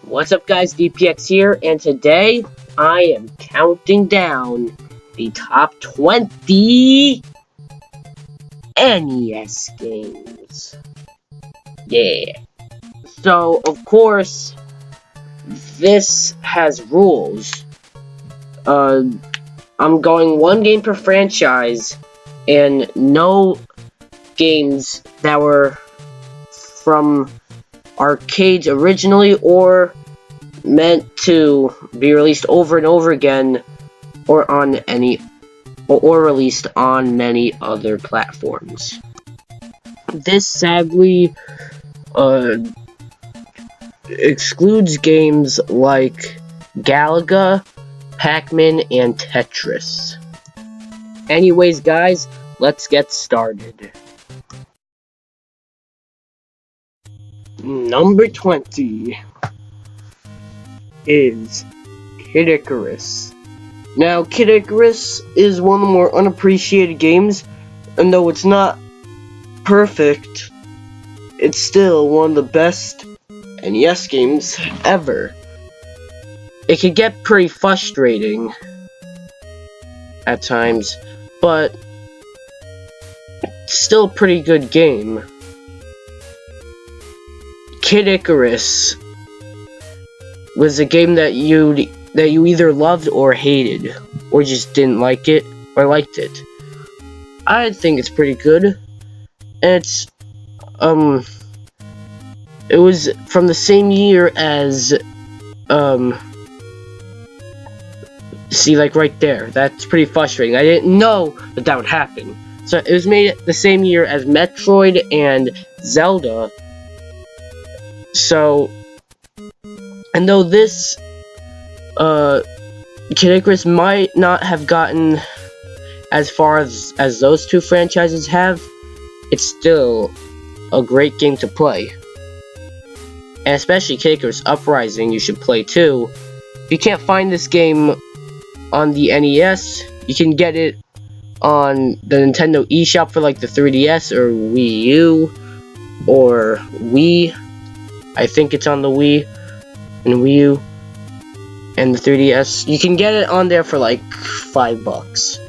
What's up guys, DPX here, and today I am counting down the top 20 NES games. Yeah. So, of course, this has rules. I'm going one game per franchise, and no games that were from arcades originally or meant to be released over and over again or on released on many other platforms. This sadly excludes games like Galaga, Pac-Man, and Tetris. Anyways guys, let's get started. Number 20 is Kid Icarus. Now, Kid Icarus is one of the more unappreciated games, and though it's not perfect, it's still one of the best NES games ever. It can get pretty frustrating at times, but it's still a pretty good game. Kid Icarus was a game that you either loved or hated, or just didn't like it, or liked it. I think it's pretty good. And it was from the same year as, see, like right there, that's pretty frustrating. I didn't know that would happen. So it was made the same year as Metroid and Zelda. So, and though this, Kid Icarus might not have gotten as far as those two franchises have, it's still a great game to play. And especially Kid Icarus Uprising, you should play too. If you can't find this game on the NES, you can get it on the Nintendo eShop for like the 3DS or Wii U or Wii. I think it's on the Wii and Wii U and the 3DS. You can get it on there for like $5.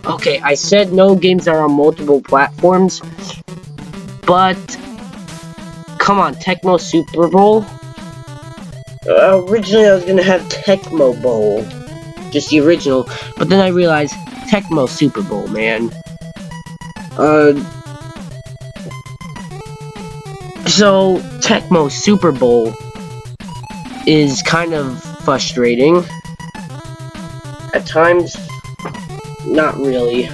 Okay, I said no games are on multiple platforms, but come on, Tecmo Super Bowl? Originally I was gonna have Tecmo Bowl, just the original, but then I realized Tecmo Super Bowl, man. So, Tecmo Super Bowl is kind of frustrating. At times, not really.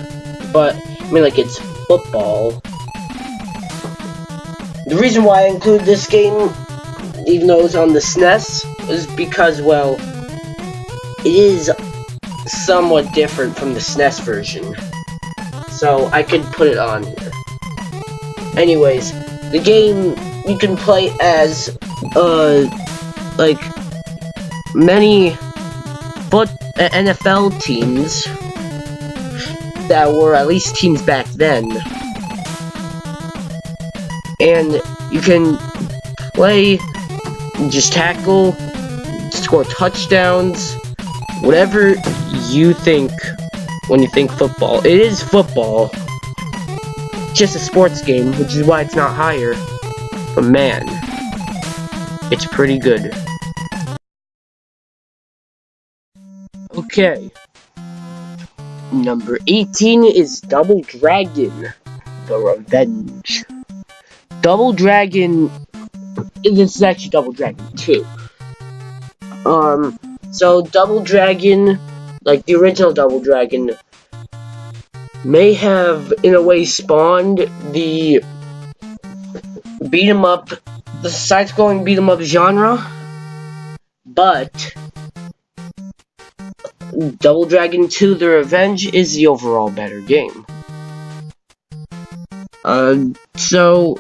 But, I mean, like, it's football. The reason why I include this game, even though it's on the SNES, is because, well, it is somewhat different from the SNES version. So, I could put it on here. Anyways, the game you can play as, like, many NFL teams that were at least teams back then. And you can play, just tackle, score touchdowns, whatever you think when you think football. It is football. Just a sports game, which is why it's not higher. But man, it's pretty good. Okay. Number 18 is Double Dragon: The Revenge. Double Dragon, this is actually Double Dragon 2. So Double Dragon, like the original Double Dragon, may have, in a way, spawned the beat-em-up, the side-scrolling beat-em-up genre, but Double Dragon 2 The Revenge is the overall better game. So,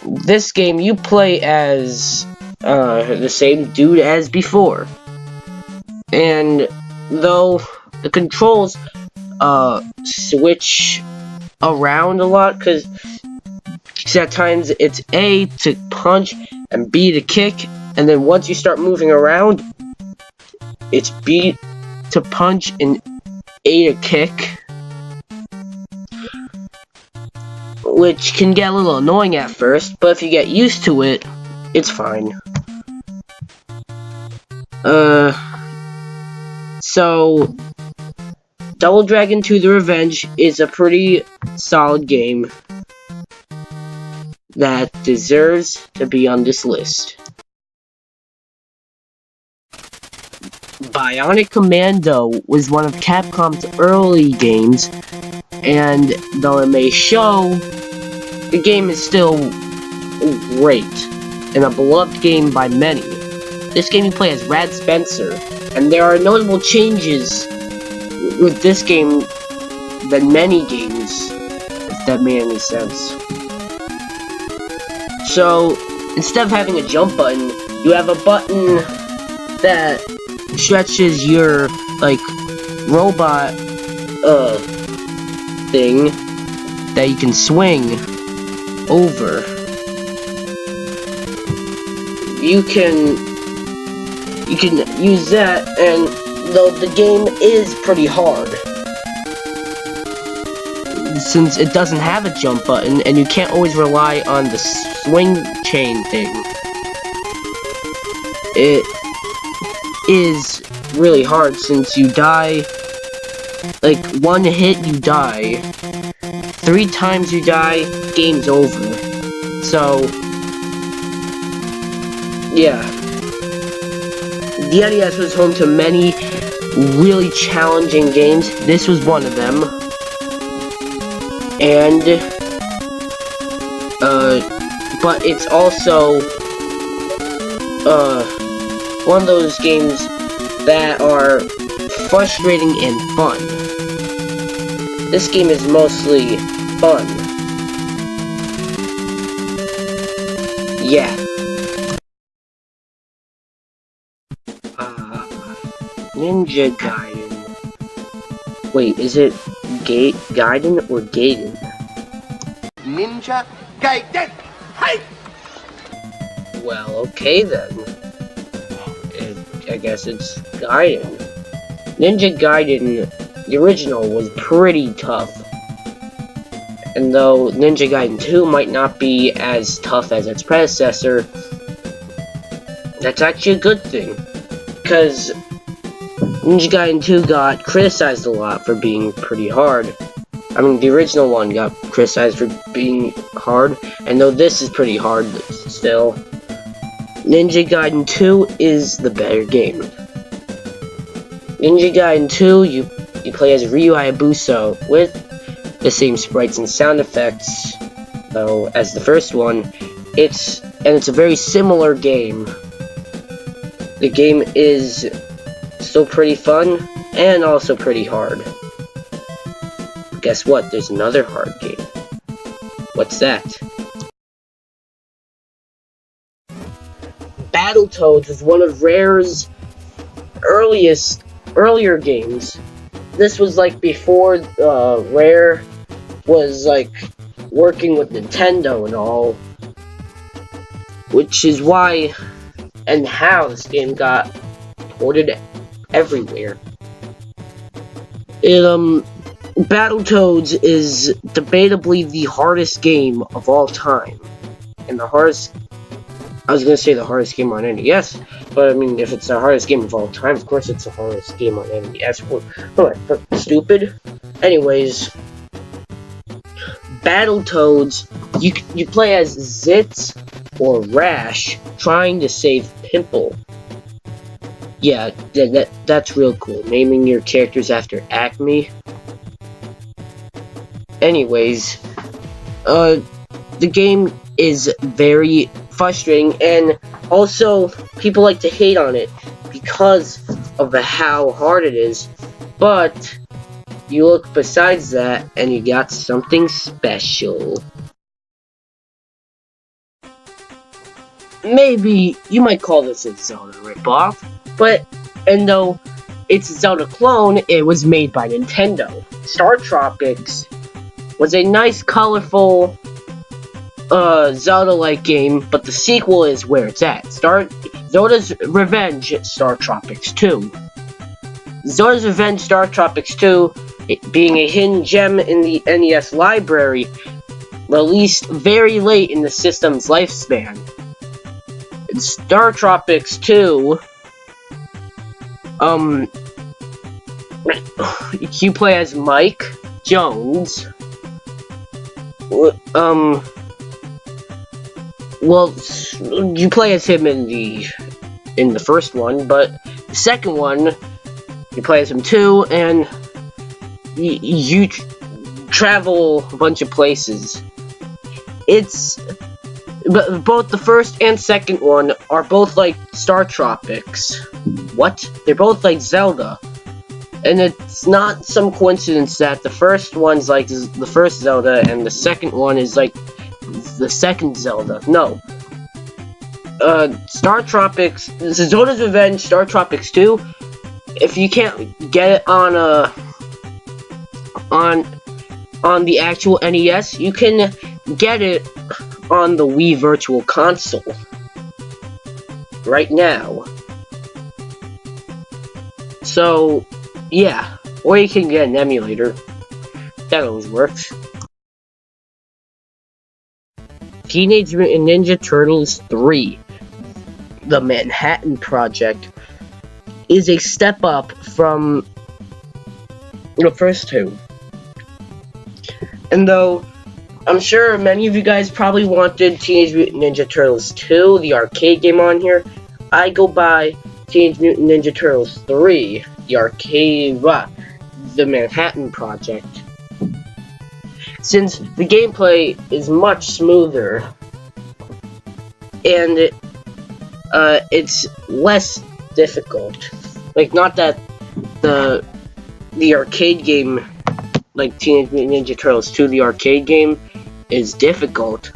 this game you play as the same dude as before, and though the controls switch around a lot, because Because at times it's A to punch and B to kick, and then once you start moving around, it's B to punch and A to kick, which can get a little annoying at first, but if you get used to it, it's fine. So Double Dragon 2 The Revenge is a pretty solid game that deserves to be on this list. Bionic Commando was one of Capcom's early games, and though it may show, the game is still great, and a beloved game by many. This game you play as Rad Spencer, and there are notable changes with this game than many games, if that made any sense. So, instead of having a jump button, you have a button that stretches your, like, robot, thing that you can swing over. You can use that, and though the game is pretty hard, since it doesn't have a jump button, and you can't always rely on the swing chain thing. It is really hard, since you die, like, one hit you die, 3 times you die, game's over. So, yeah. The NES was home to many really challenging games. This was one of them. And, but it's also, one of those games that are frustrating and fun. This game is mostly fun. Yeah. Ninja Gaiden. Wait, is it Gaiden or Gaiden? Ninja Gaiden! Hey! Well, okay then. I guess it's Gaiden. Ninja Gaiden, the original, was pretty tough. And though Ninja Gaiden 2 might not be as tough as its predecessor, that's actually a good thing. Because Ninja Gaiden 2 got criticized a lot for being pretty hard. I mean, the original one got criticized for being hard, and though this is pretty hard still, Ninja Gaiden 2 is the better game. Ninja Gaiden 2, you play as Ryu Hayabusa with the same sprites and sound effects, though, as the first one. It's a very similar game. The game is still pretty fun, and also pretty hard. Guess what? There's another hard game. What's that? Battletoads was one of Rare's earlier games. This was like before Rare was like working with Nintendo and all, which is why and how this game got ported everywhere. Battletoads is debatably the hardest game of all time, and the hardest. I was gonna say the hardest game on NES, but I mean, if it's the hardest game of all time, of course it's the hardest game on NES. What, stupid? Anyways, Battletoads, you play as Zitz or Rash trying to save Pimple. Yeah, that's real cool. Naming your characters after Acme. Anyways, the game is very frustrating, and also people like to hate on it because of how hard it is, but you look besides that and you got something special. Maybe you might call this a Zelda ripoff, and though it's a Zelda clone, it was made by Nintendo. Star Tropics was a nice, colorful Zelda-like game, but the sequel is where it's at. Zelda's Revenge Star Tropics 2. Zelda's Revenge Star Tropics 2, it being a hidden gem in the NES library, released very late in the system's lifespan. Star Tropics 2, you play as Mike Jones. Well, you play as him in the first one, but the second one, you play as him too, and you travel a bunch of places. But both the first and second one are both like Star Tropics. What? They're both like Zelda. And it's not some coincidence that the first one's like the first Zelda and the second one is like the second Zelda. No. Star Tropics, this is Zelda's Revenge Star Tropics 2. If you can't get it on the actual NES, you can get it on the Wii Virtual Console right now. So, yeah. Or you can get an emulator. That always works. Teenage Mutant Ninja Turtles 3, The Manhattan Project, is a step up from the first two. And though I'm sure many of you guys probably wanted Teenage Mutant Ninja Turtles 2, the arcade game, on here, I go by Teenage Mutant Ninja Turtles 3, the arcade, the Manhattan Project. Since the gameplay is much smoother, and it's less difficult. Like, not that the arcade game, like Teenage Mutant Ninja Turtles 2, the arcade game, is difficult,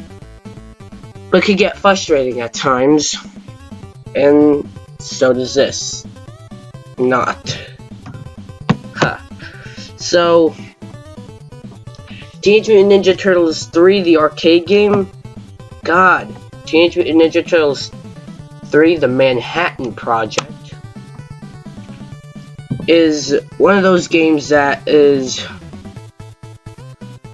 but can get frustrating at times, and so does this. Not. So, Teenage Mutant Ninja Turtles 3, the arcade game, God, Teenage Mutant Ninja Turtles 3, the Manhattan Project, is one of those games that is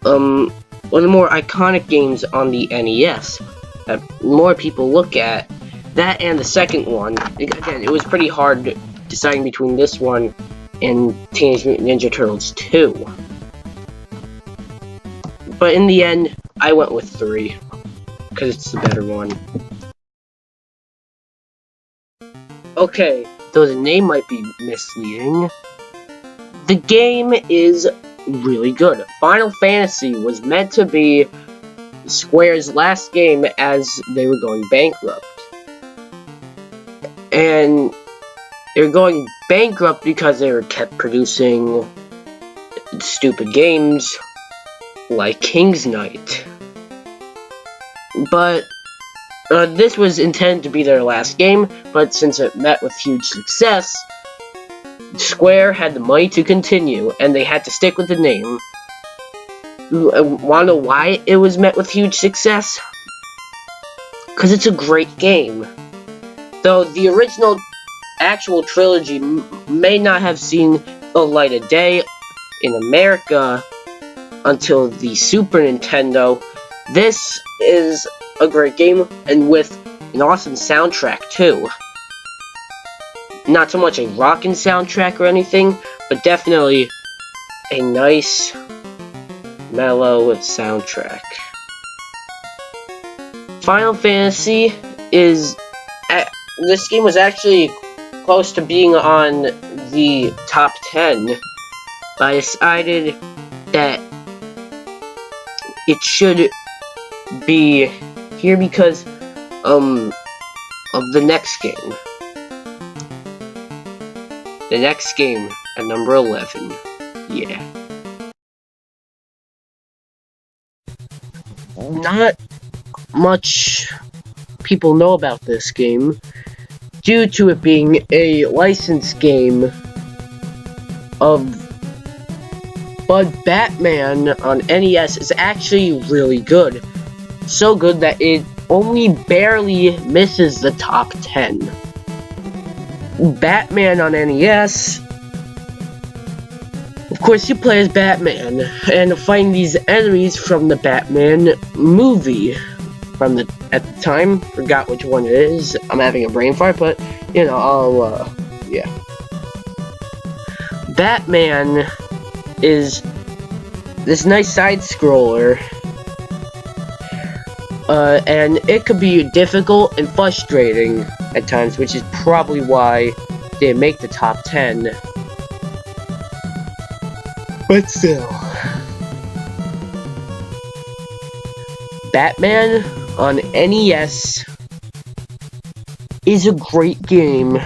one of the more iconic games on the NES that more people look at. That and the second one. Again, it was pretty hard deciding between this one and Teenage Mutant Ninja Turtles 2. But in the end, I went with 3, because it's the better one. Okay, though the name might be misleading, the game is really good. Final Fantasy was meant to be Square's last game as they were going bankrupt. And they were going bankrupt because they were kept producing stupid games like King's Knight. But this was intended to be their last game, but since it met with huge success, Square had the money to continue, and they had to stick with the name. Wanna know why it was met with huge success? Because it's a great game. Though the original actual trilogy may not have seen the light of day in America until the Super Nintendo, this is a great game, and with an awesome soundtrack too. Not so much a rockin' soundtrack or anything, but definitely a nice, mellow soundtrack. Final Fantasy is... this game was actually close to being on the top 10, but I decided that it should be here because of the next game. The next game at number 11. Yeah. Not much people know about this game due to it being a licensed game of... But Batman on NES is actually really good. so good that it only barely misses the top 10. Batman on NES. Of course, you play as Batman and find these enemies from the Batman movie. At the time, forgot which one it is. I'm having a brain fart, but you know, yeah. Batman is this nice side scroller, and it could be difficult and frustrating at times, which is probably why they make the top 10. But still, Batman on NES is a great game,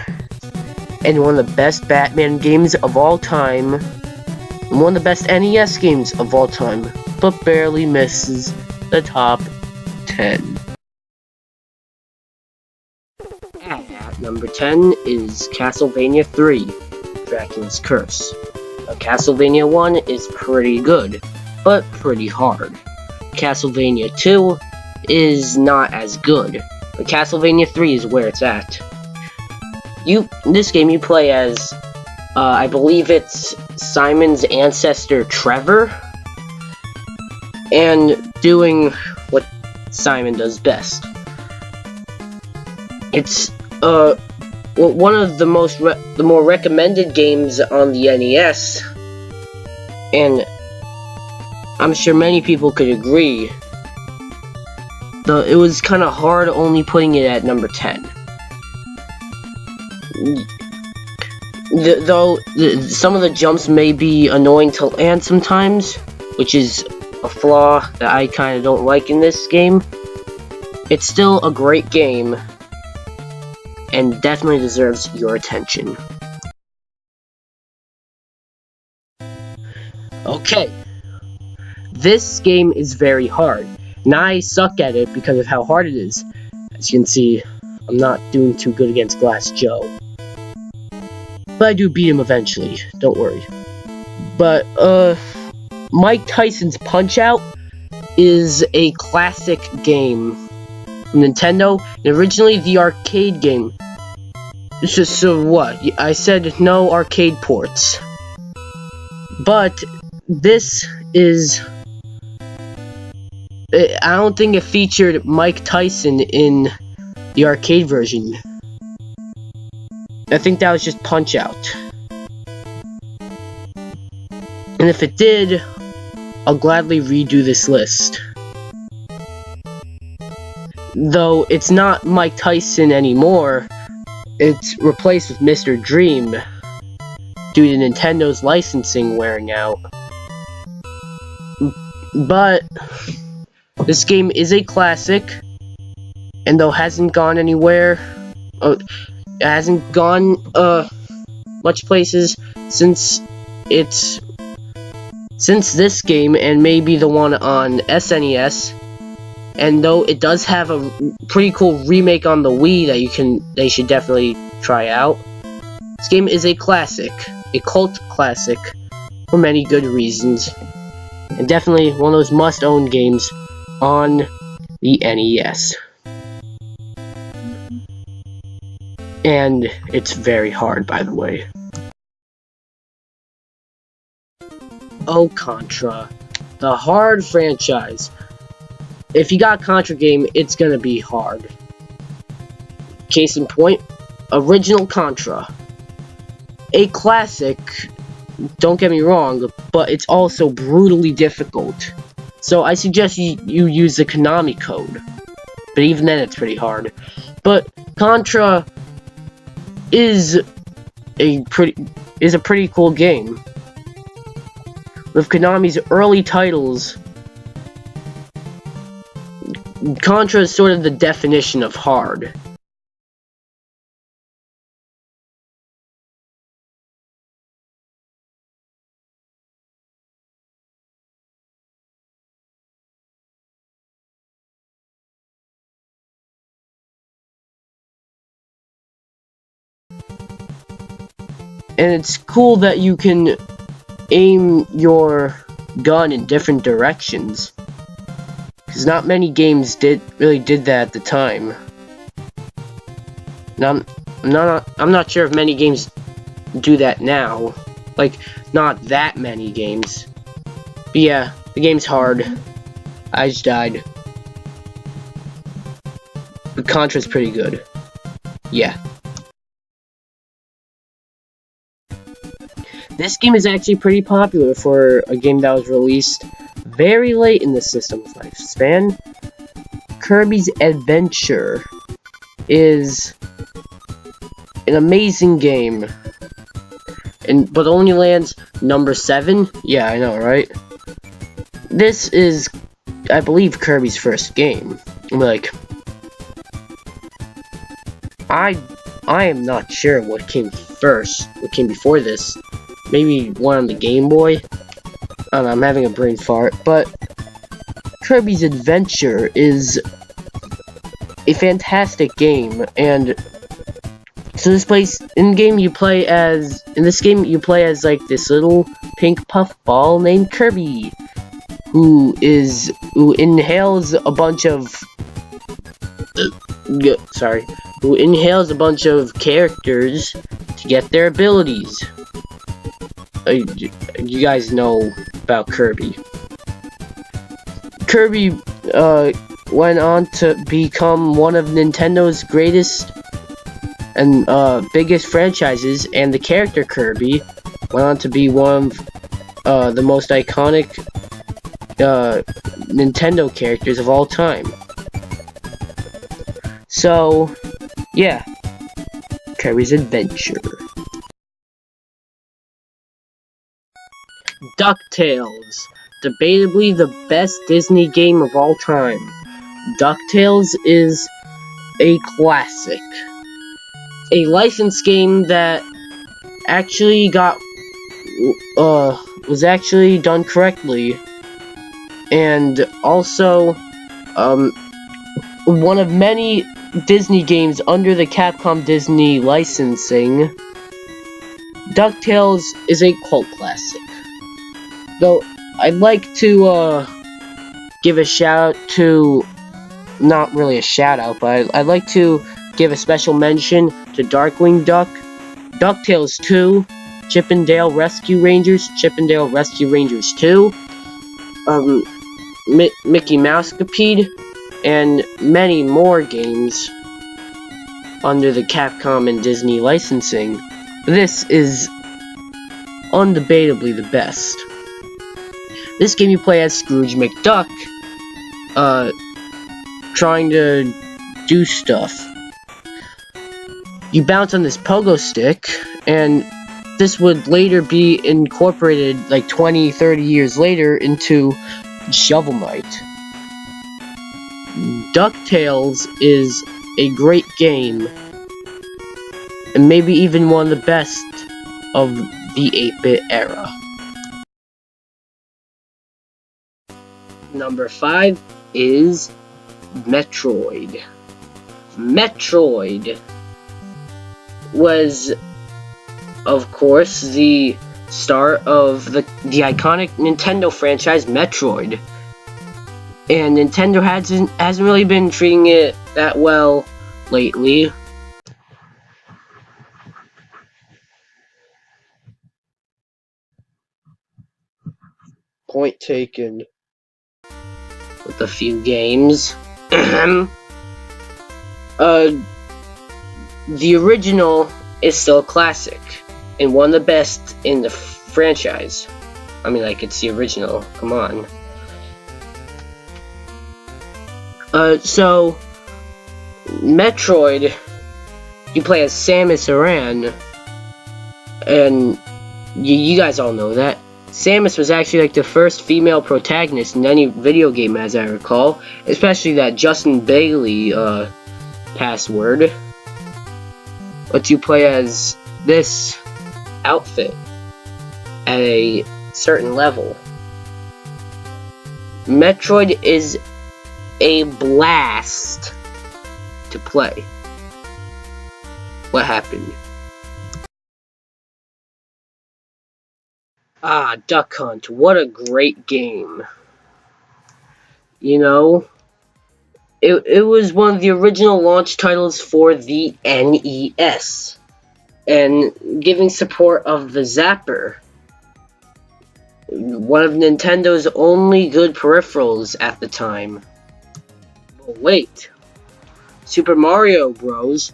and one of the best Batman games of all time, and one of the best NES games of all time, but barely misses the top 10. At number 10 is Castlevania 3, Dracula's Curse. Now, Castlevania 1 is pretty good, but pretty hard. Castlevania 2 is not as good, but Castlevania 3 is where it's at. In this game you play as, I believe it's Simon's ancestor Trevor, and doing what Simon does best. It's one of the more recommended games on the NES, and I'm sure many people could agree. Though it was kind of hard only putting it at number 10. Some of the jumps may be annoying to land sometimes, which is a flaw that I kind of don't like in this game. It's still a great game, and definitely deserves your attention. Okay, this game is very hard, and I suck at it because of how hard it is. As you can see, I'm not doing too good against Glass Joe. But I do beat him eventually, don't worry. But, Mike Tyson's Punch-Out is a classic game from Nintendo, and originally the arcade game. So what? I said no arcade ports. But this is... I don't think it featured Mike Tyson in the arcade version. I think that was just Punch-Out. And if it did, I'll gladly redo this list. Though it's not Mike Tyson anymore, it's replaced with Mr. Dream due to Nintendo's licensing wearing out. But this game is a classic, and though it hasn't gone anywhere, it hasn't gone much places since this game, and maybe the one on SNES. And though it does have a pretty cool remake on the Wii that they should definitely try out, this game is a classic, a cult classic, for many good reasons, and definitely one of those must-own games on the NES. And it's very hard, by the way. Oh, Contra, the hard franchise. If you got a Contra game, it's gonna be hard. Case in point, original Contra. A classic, don't get me wrong, but it's also brutally difficult. So I suggest you use the Konami code. But even then, it's pretty hard. But Contra is a pretty cool game. With Konami's early titles, Contra is sort of the definition of hard. And it's cool that you can aim your gun in different directions. because not many games really did that at the time. Now, I'm not sure if many games do that now. Like, not that many games. But yeah, the game's hard. I just died. But Contra's pretty good. Yeah. This game is actually pretty popular for a game that was released very late in the system's lifespan. Kirby's Adventure is an amazing game. But only lands number 7? Yeah, I know, right? This is, I believe, Kirby's first game. Like, I am not sure what came first, what came before this. Maybe one on the Game Boy? I don't know, I'm having a brain fart, but Kirby's Adventure is a fantastic game, and so in this game you play as like this little pink puff ball named Kirby, who inhales a bunch of characters to get their abilities. You guys know about Kirby. Kirby went on to become one of Nintendo's greatest and biggest franchises, and the character Kirby went on to be one of the most iconic Nintendo characters of all time. So, yeah, Kirby's Adventure. DuckTales, debatably the best Disney game of all time. DuckTales is a classic. A licensed game that actually was actually done correctly. And also, one of many Disney games under the Capcom Disney licensing. DuckTales is a cult classic. Though, I'd like to, give a shout out to, not really a shout out, but I'd like to give a special mention to Darkwing Duck, DuckTales 2, Chip 'n Dale Rescue Rangers, Chip 'n Dale Rescue Rangers 2, Mickey Mousecapede, and many more games under the Capcom and Disney licensing. This is undebatably the best. This game you play as Scrooge McDuck, trying to do stuff. You bounce on this pogo stick, and this would later be incorporated, like 20-30 years later, into Shovel Knight. DuckTales is a great game, and maybe even one of the best of the 8-bit era. Number 5 is Metroid. Metroid was, of course, the start of the iconic Nintendo franchise Metroid. And Nintendo hasn't really been treating it that well lately. Point taken. With a few games. The original is still a classic, and one of the best in the franchise. I mean, like, it's the original, come on. So, Metroid, you play as Samus Aran, and you guys all know that. Samus was actually like the first female protagonist in any video game, as I recall, especially that Justin Bailey password. Lets you play as this outfit at a certain level. Metroid is a blast to play. What happened? Ah, Duck Hunt, what a great game. You know, it was one of the original launch titles for the NES, and giving support of the Zapper, one of Nintendo's only good peripherals at the time. But wait, Super Mario Bros.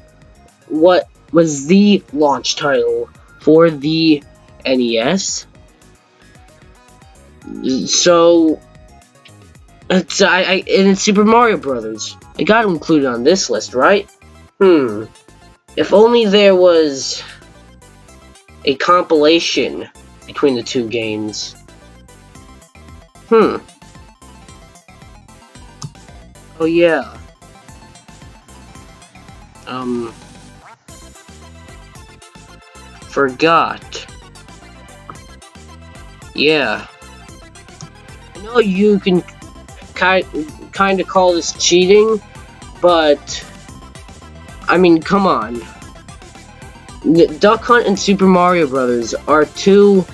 What was the launch title for the NES? So it's Super Mario Brothers. I gotta include it on this list, right? If only there was a compilation between the two games. Oh yeah. Forgot. Yeah. I know you can kind of call this cheating, but I mean, come on. Duck Hunt and Super Mario Brothers are two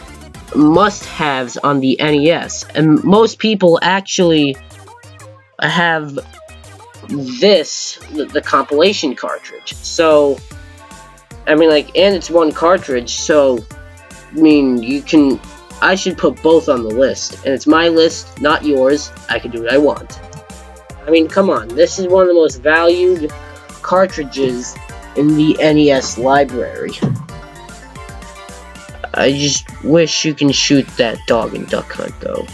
must-haves on the NES, and most people actually have the compilation cartridge. So, I mean, like, and it's one cartridge, so, I mean, I should put both on the list, and it's my list, not yours. I can do what I want. I mean, come on, this is one of the most valued cartridges in the NES library. I just wish you can shoot that dog in Duck Hunt, though.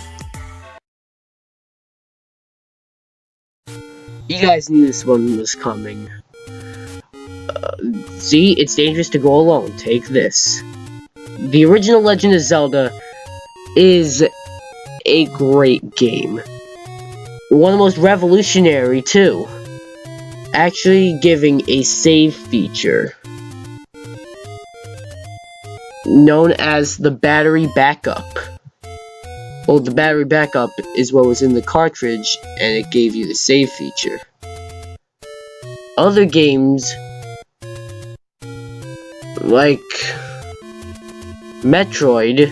You guys knew this one was coming. See, it's dangerous to go alone. Take this. The original Legend of Zelda is a great game. One of the most revolutionary, too. Actually giving a save feature known as the battery backup. Well, the battery backup is what was in the cartridge, and it gave you the save feature. Other games, like Metroid,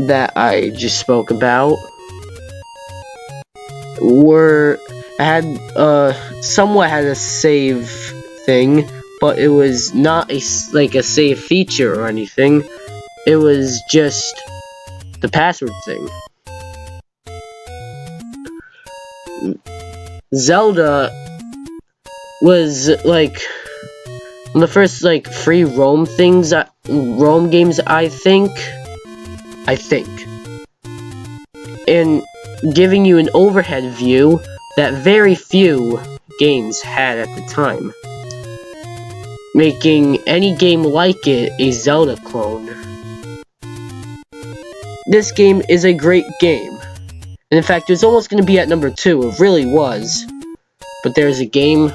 that I just spoke about, somewhat had a save thing, but it was not a save feature or anything. It was just the password thing. Zelda was like one of the first free roam games, I think, and giving you an overhead view that very few games had at the time, making any game like it a Zelda clone. This game is a great game, and in fact it was almost going to be at number 2, it really was, but there's a game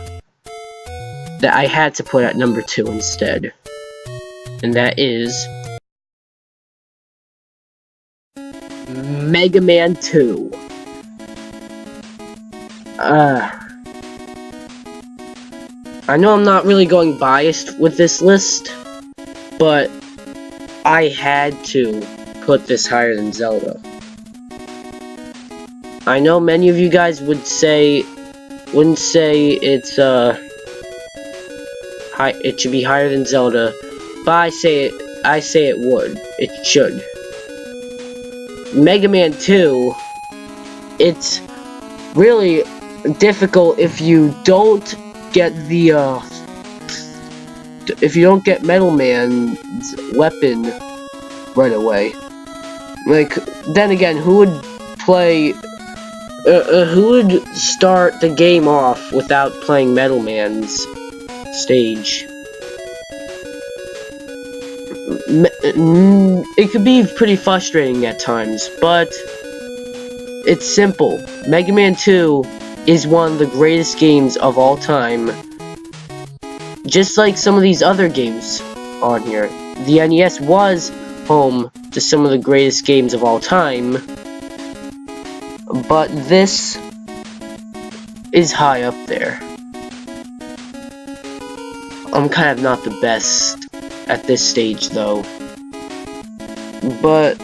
that I had to put at number 2 instead, and that is Mega Man 2. I know I'm not really going biased with this list, but I had to put this higher than Zelda. I know many of you guys wouldn't say it's it should be higher than Zelda, but I say it would. It should. Mega Man 2, it's really difficult if you don't get Metal Man's weapon right away. Then again, who would start the game off without playing Metal Man's stage? It could be pretty frustrating at times, but it's simple. Mega Man 2 is one of the greatest games of all time. Just like some of these other games on here. The NES was home to some of the greatest games of all time, but this is high up there. I'm kind of not the best at this stage though. But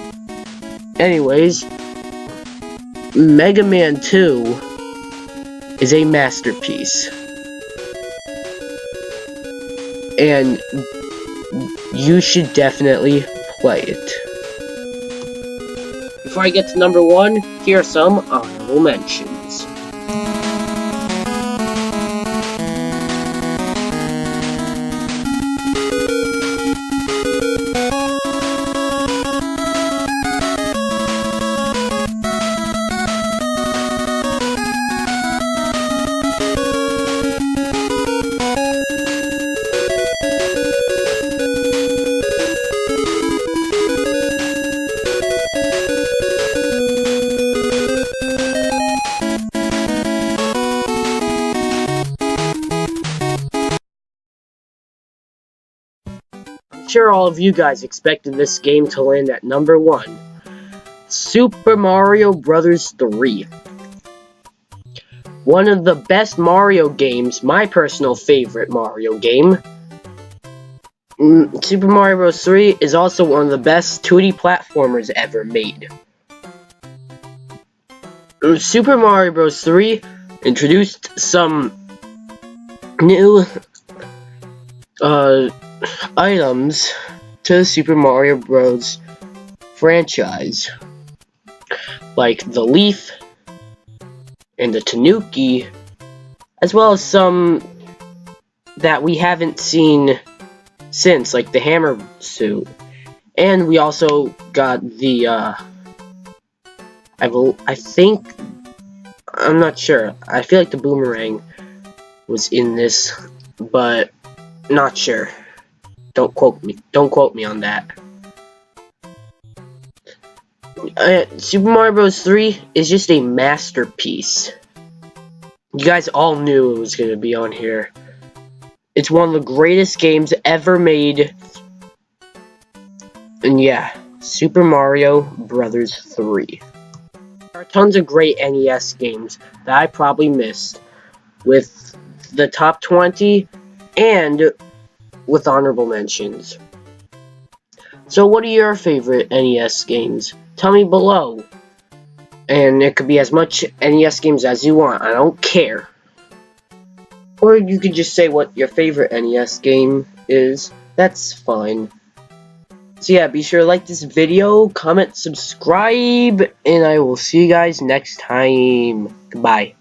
anyways, Mega Man 2 is a masterpiece. And you should definitely play it. Before I get to number 1, here are some honorable mentions. I'm sure all of you guys expected this game to land at number 1. Super Mario Bros. 3. One of the best Mario games, my personal favorite Mario game. Super Mario Bros. 3 is also one of the best 2D platformers ever made. Super Mario Bros. 3 introduced some new items to the Super Mario Bros. Franchise, like the Leaf and the Tanuki, as well as some that we haven't seen since, like the Hammer suit. And we also got the, I think, I'm not sure, I feel like the Boomerang was in this, but not sure. Don't quote me on that. Super Mario Bros. 3 is just a masterpiece. You guys all knew it was going to be on here. It's one of the greatest games ever made. And yeah, Super Mario Bros. 3. There are tons of great NES games that I probably missed, with the top 20 and with honorable mentions. So what are your favorite NES games? Tell me below. And it could be as much NES games as you want, I don't care. Or you could just say what your favorite NES game is, that's fine. So yeah, be sure to like this video, comment, subscribe, and I will see you guys next time. Goodbye.